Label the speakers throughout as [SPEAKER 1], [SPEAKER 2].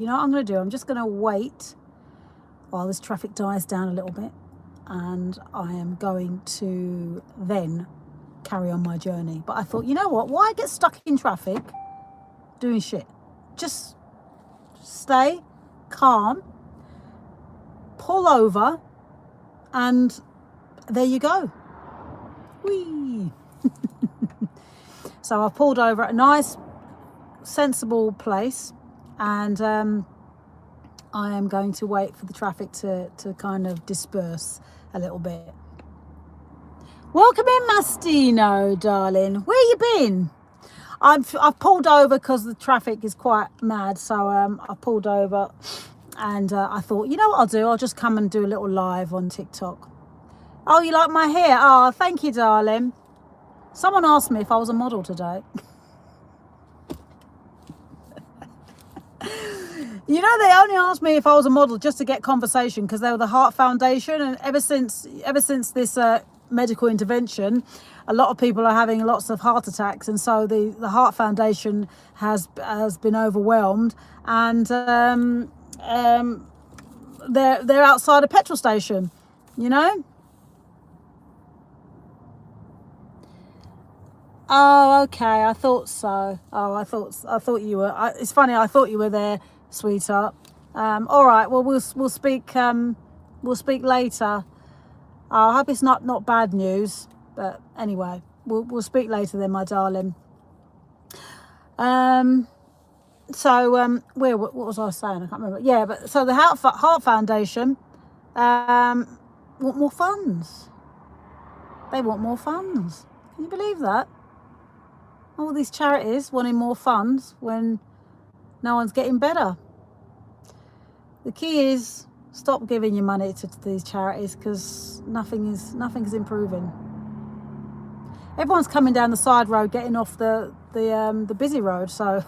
[SPEAKER 1] you know what I'm going to do? I'm just going to wait while this traffic dies down a little bit, and I am going to then carry on my journey. But I thought, you know what? Why get stuck in traffic doing shit? Just stay calm, pull over, and there you go. Whee! So I've pulled over at a nice, sensible place, and I am going to wait for the traffic to kind of disperse a little bit. Welcome in, Mastino, darling. Where you been? I've pulled over because the traffic is quite mad, so I pulled over, and I thought, you know what I'll do? I'll just come and do a little live on TikTok. Oh, you like my hair? Oh, thank you, darling. Someone asked me if I was a model today. You know, they only asked me if I was a model just to get conversation, because they were the Heart Foundation, and ever since this medical intervention, a lot of people are having lots of heart attacks, and so the Heart Foundation has been overwhelmed, and they're outside a petrol station, you know. Oh, okay. I thought so. Oh, I thought you were. It's funny. I thought you were there, sweetheart. All right. Well, we'll speak. We'll speak later. I hope it's not bad news. But anyway, we'll speak later then, my darling. So what was I saying? I can't remember. Yeah, but so the Heart Foundation want more funds. They want more funds. Can you believe that? All these charities wanting more funds when no one's getting better. The key is stop giving your money to these charities, because nothing is improving. Everyone's coming down the side road, getting off the busy road. So,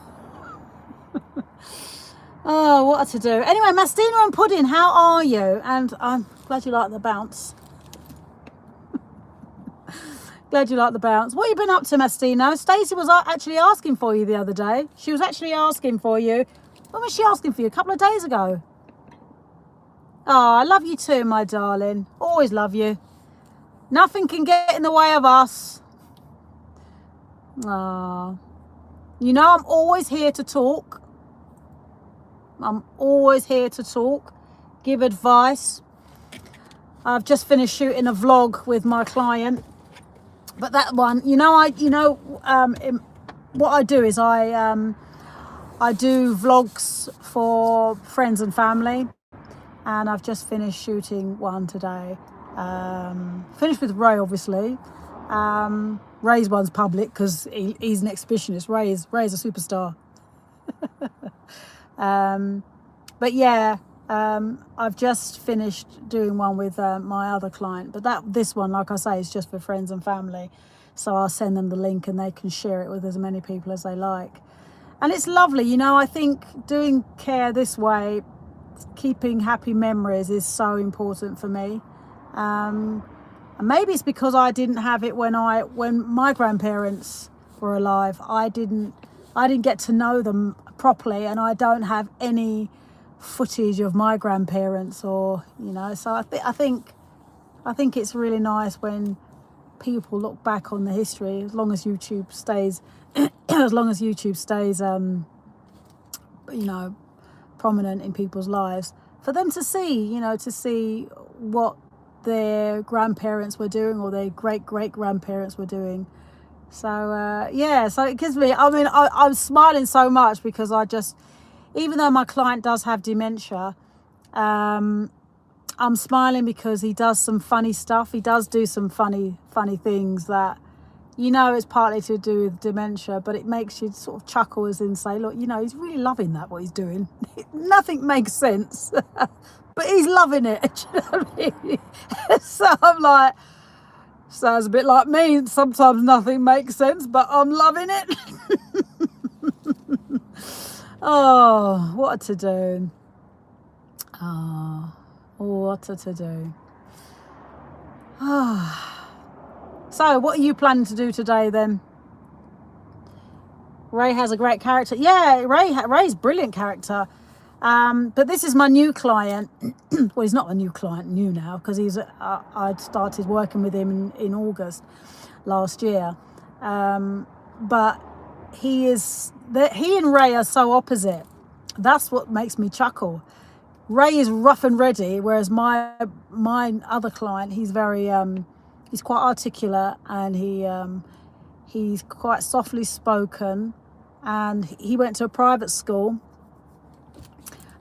[SPEAKER 1] oh, what to do? Anyway, Mastino and Pudding, how are you? And I'm glad you like the bounce. Glad you like the bounce. What have you been up to, Mastino? Stacey was actually asking for you the other day. She was actually asking for you. When was she asking for you? A couple of days ago. Oh, I love you too, my darling. Always love you. Nothing can get in the way of us. Oh. You know, I'm always here to talk. I'm always here to talk. Give advice. I've just finished shooting a vlog with my client. But that one, what I do is I do vlogs for friends and family, and I've just finished shooting one today. Finished with Ray, obviously. Ray's one's public because he's an exhibitionist. Ray's a superstar. But yeah, I've just finished doing one with my other client, but this one, like I say, is just for friends and family. So I'll send them the link and they can share it with as many people as they like. And it's lovely, you know. I think doing care this way, keeping happy memories, is so important for me. And maybe it's because I didn't have it when my grandparents were alive. I didn't get to know them properly, and I don't have any footage of my grandparents, or so I think it's really nice when people look back on the history, as long as YouTube stays prominent in people's lives, for them to see what their grandparents were doing, or their great grandparents were doing. So so it gives me, I'm smiling so much because even though my client does have dementia, I'm smiling because he does some funny stuff. He does do some funny things that, it's partly to do with dementia, but it makes you sort of chuckle as in say, look, he's really loving what he's doing. Nothing makes sense, but he's loving it. Do you know what I mean? So I'm like, sounds a bit like me. Sometimes nothing makes sense, but I'm loving it. Oh, what to do. Oh, what to do. So, what are you planning to do today then? Ray has a great character. Yeah, Ray's brilliant character. But this is my new client. Well, he's not a new client, new now, because I'd started working with him in August last year. But he and Ray are so opposite. That's what makes me chuckle. Ray is rough and ready, whereas my other client, he's very he's quite articulate, and he's quite softly spoken, and he went to a private school,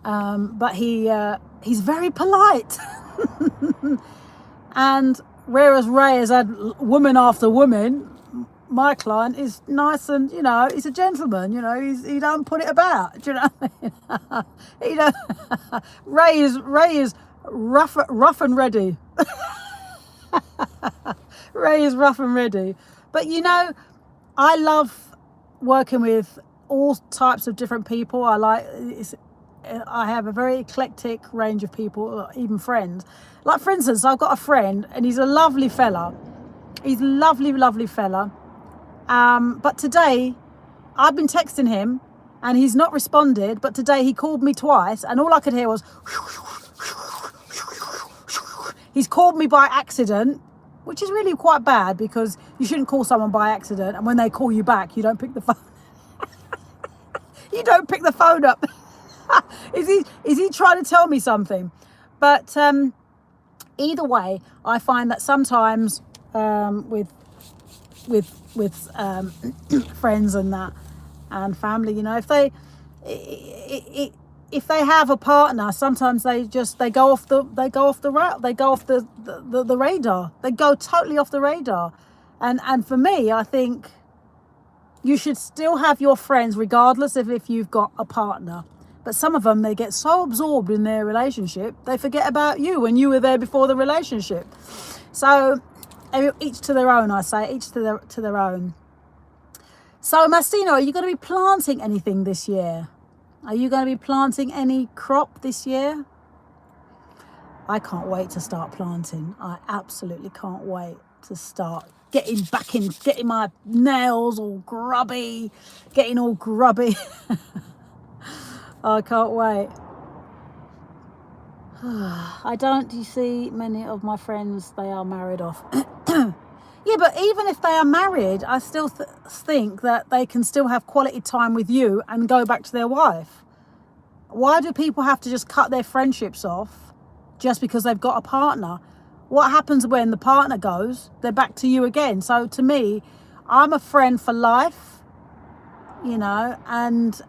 [SPEAKER 1] but he's very polite. And whereas Ray has had woman after woman, my client is nice, and he's a gentleman. He don't put it about. Do you know what I mean? He don't. Ray is rough and ready. Ray is rough and ready. But I love working with all types of different people. I have a very eclectic range of people, even friends. Like, for instance, I've got a friend, and he's a lovely fella. He's a lovely fella. But today, I've been texting him, and he's not responded. But today, he called me twice, and all I could hear was... He's called me by accident, which is really quite bad, because you shouldn't call someone by accident, and when they call you back, you don't pick the phone. You don't pick the phone up. Is he trying to tell me something? But either way, I find that sometimes with friends and that, and family, if they have a partner, sometimes they go off the radar. They go totally off the radar. And for me, I think you should still have your friends regardless of if you've got a partner. But some of them, they get so absorbed in their relationship, they forget about you when you were there before the relationship. So each to their own, I say, each to their own. So Mastino, are you going to be planting anything this year? Are you going to be planting any crop this year? I can't wait to start planting. I absolutely can't wait to start getting my nails all grubby. I can't wait. You see many of my friends, they are married off. Yeah, but even if they are married, I still think that they can still have quality time with you and go back to their wife. Why do people have to just cut their friendships off just because they've got a partner? What happens when the partner goes? They're back to you again. So to me, I'm a friend for life, and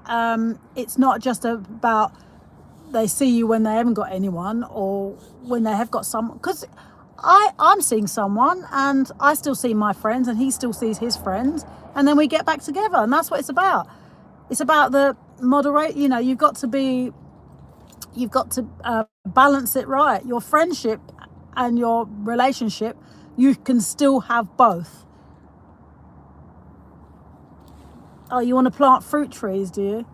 [SPEAKER 1] it's not just about they see you when they haven't got anyone or when they have got someone. Because I'm seeing someone, and I still see my friends, and he still sees his friends, and then we get back together, and that's what it's about. It's about the moderate. You've got to balance it right. Your friendship and your relationship, you can still have both. Oh, you want to plant fruit trees, do you?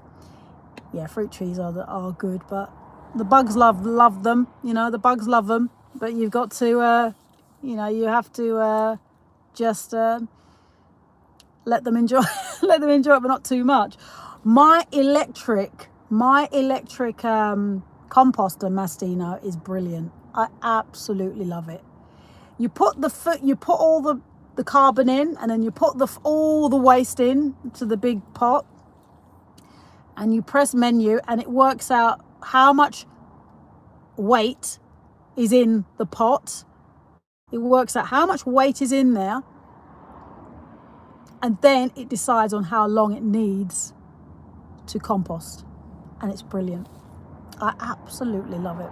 [SPEAKER 1] Yeah, fruit trees are good, but the bugs love them. The bugs love them. But you've got to, you have to just let them enjoy it, but not too much. My electric composter, Mastino, is brilliant. I absolutely love it. You put all the carbon in, and then you put all the waste in to the big pot, and you press menu, and it works out how much weight is in the pot. It works out how much weight is in there, and then it decides on how long it needs to compost, and it's brilliant. I absolutely love it.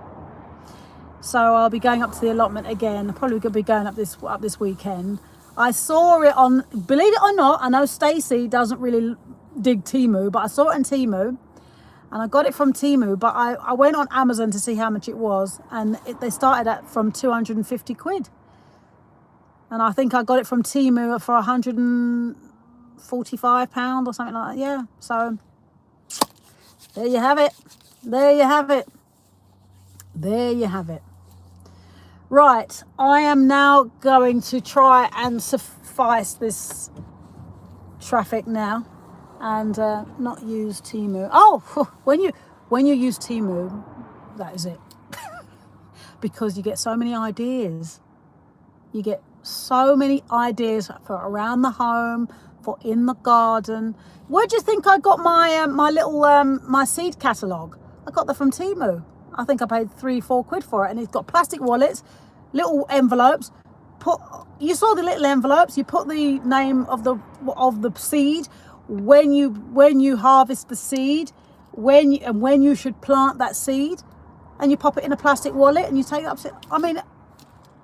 [SPEAKER 1] So I'll be going up to the allotment again. Probably going to be going up this weekend. I saw it on, believe it or not, I know Stacey doesn't really dig Temu, but I saw it on Temu. And I got it from Temu, but I went on Amazon to see how much it was, and they started from 250 quid. And I think I got it from Temu for £145 or something like that. Yeah, so there you have it. Right, I am now going to try and suffice this traffic now and not use Temu. Oh, When you use Temu, that is it. Because you get so many ideas. You get so many ideas for around the home, for in the garden. Where do you think I got my my little my seed catalogue? I got that from Temu. I think I paid 3-4 quid for it, and it's got plastic wallets, little envelopes. You saw the little envelopes. You put the name of the seed, when you harvest the seed, when you should plant that seed, and you pop it in a plastic wallet and you take it up. I mean,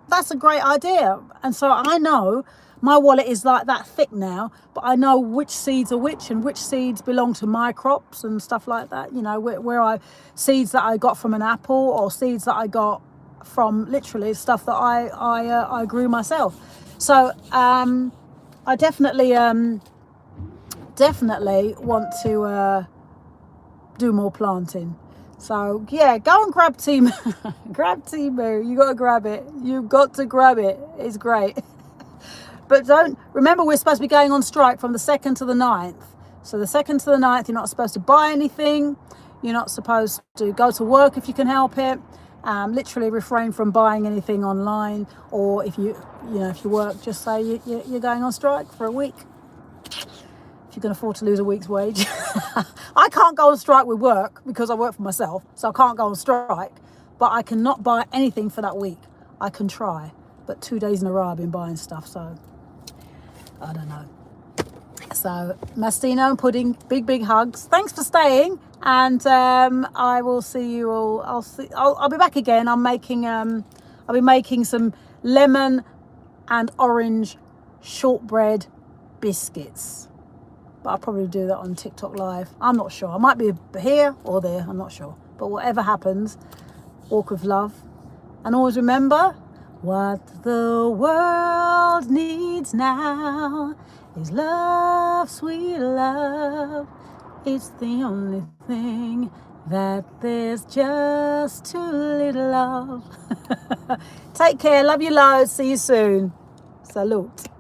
[SPEAKER 1] that's a great idea. And so I know my wallet is like that thick now, but I know which seeds are which and which seeds belong to my crops and stuff like that. You know, where seeds that I got from an apple, or seeds that I got from literally stuff that I grew myself. So I definitely want to do more planting. So yeah, go and grab Temu. Grab Temu. You got to grab it. You've got to grab it. It's great. But remember, we're supposed to be going on strike from the 2nd to the 9th. So the 2nd to the 9th, you're not supposed to buy anything. You're not supposed to go to work if you can help it. Literally refrain from buying anything online, or if you work, just say you're going on strike for a week. If you can afford to lose a week's wage. I can't go on strike with work because I work for myself, so I can't go on strike, but I cannot buy anything for that week. I can try, but 2 days in a row I've been buying stuff, so I don't know. So Mastino and Pudding, big hugs. Thanks for staying, and I will see you all. I'll be back again. I'll be making some lemon and orange shortbread biscuits. But I'll probably do that on TikTok Live. I'm not sure. I might be here or there. I'm not sure. But whatever happens, walk with love. And always remember, what the world needs now is love, sweet love. It's the only thing that there's just too little of. Take care. Love you loads. See you soon. Salute.